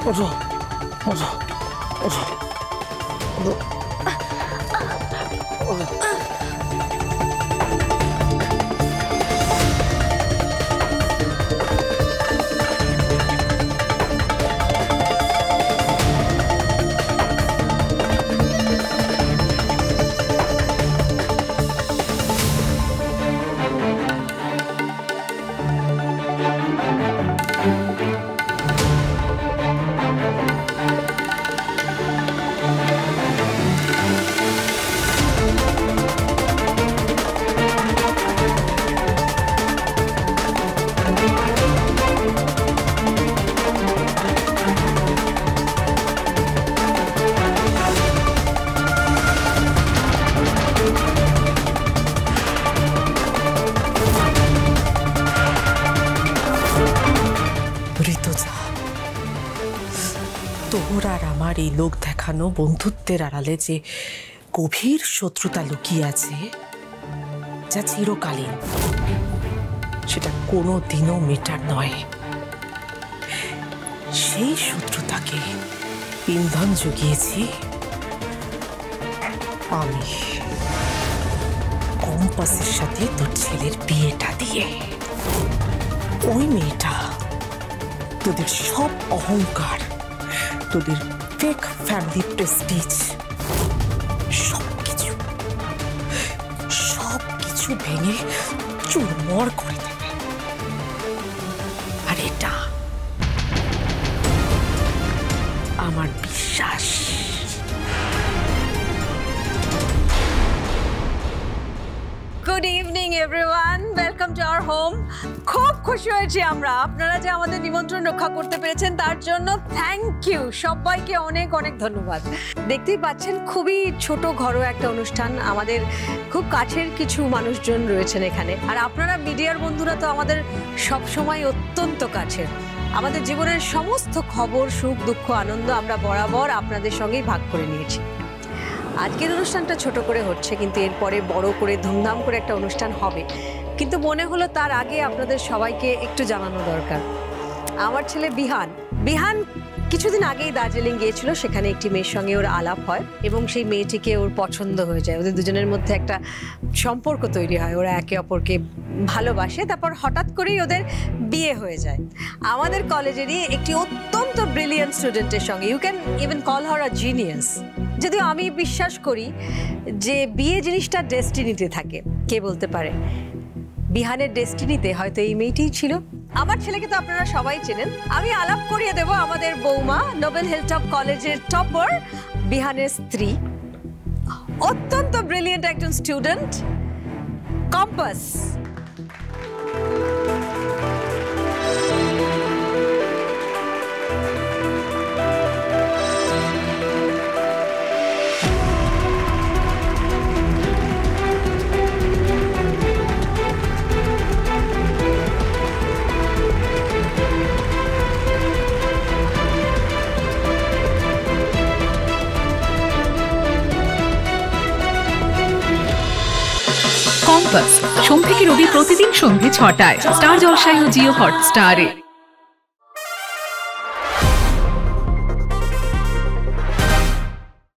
ওঠো ওঠো ওঠো ওঠো। তোর আর আমার এই লোক দেখানো বন্ধুত্বের আড়ালে যে গভীর শত্রুতা লুকিয়ে আছে, যা চিরকালীন, সেটা কোনো দিনও মেটার নয়। সেই শত্রুতাকে ইন্ধন জুগিয়েছি আমি কম্পাসের সাথে তোর ছেলের বিয়েটা দিয়ে। ওই মেয়েটা তোদের সব অহংকার, তোদের ফেক ফ্যামিলি প্রেস্টিজ, সবকিছু ভেঙে চুরমার করে দেবে। আর এটা আমার বিশ্বাস। Good evening everyone, welcome to our home. খুব খুশি হয়েছি আমরা, আপনারা যে আমাদের নিমন্ত্রণ রক্ষা করতে পেরেছেন তার জন্য থ্যাংক ইউ। সবাইকে অনেক অনেক ধন্যবাদ। দেখতেই পাচ্ছেন খুবই ছোট ঘরোয়া একটা অনুষ্ঠান, আমাদের খুব কাছের কিছু মানুষজন রয়েছেন এখানে। আর আপনারা মিডিয়ার বন্ধুরা তো আমাদের সব সময় অত্যন্ত কাছের। আমাদের জীবনের সমস্ত খবর, সুখ দুঃখ, আনন্দ আমরা বরাবর আপনাদের সঙ্গেই ভাগ করে নিয়েছি। আজকের অনুষ্ঠানটা ছোট করে হচ্ছে, কিন্তু এরপরে বড় করে ধুমধাম করে একটা অনুষ্ঠান হবে। কিন্তু মনে হলো তার আগে আপনাদের সবাইকে একটু জানানো দরকার। আমার ছেলে বিহান কিছুদিন আগেই দার্জিলিং গিয়েছিল, সেখানে একটি মেয়ের সঙ্গে ওর আলাপ হয় এবং সেই মেয়েটিকে ওর পছন্দ হয়ে যায়। ওদের দুজনের মধ্যে একটা সম্পর্ক তৈরি হয়, ওরা একে অপরকে ভালোবাসে। তারপর হঠাৎ করেই ওদের বিয়ে হয়ে যায় আমাদের কলেজেরই একটি অত্যন্ত ব্রিলিয়েন্ট স্টুডেন্টের সঙ্গে। You can even call her a genius. যদিও আমি বিশ্বাস করি যে বিয়ে জিনিসটা ডেস্টিনিতে থাকে। কে বলতে পারে বিহানের ডেস্টিনিতে হয়তো এই মেয়েটিই ছিল। আমার ছেলেকে তো আপনারা সবাই চেনেন। আমি আলাপ করিয়ে দেব আমাদের বৌমা, নোবেল হিলটপ কলেজের টপার, বিহানের স্ত্রী, অত্যন্ত ব্রিলিয়েন্ট একজন স্টুডেন্ট, কম্পাস। কম্পাস সোম থেকে রবি প্রতিদিন সন্ধ্যে ৬টায় স্টার জলসায় ও জিও হটস্টারে।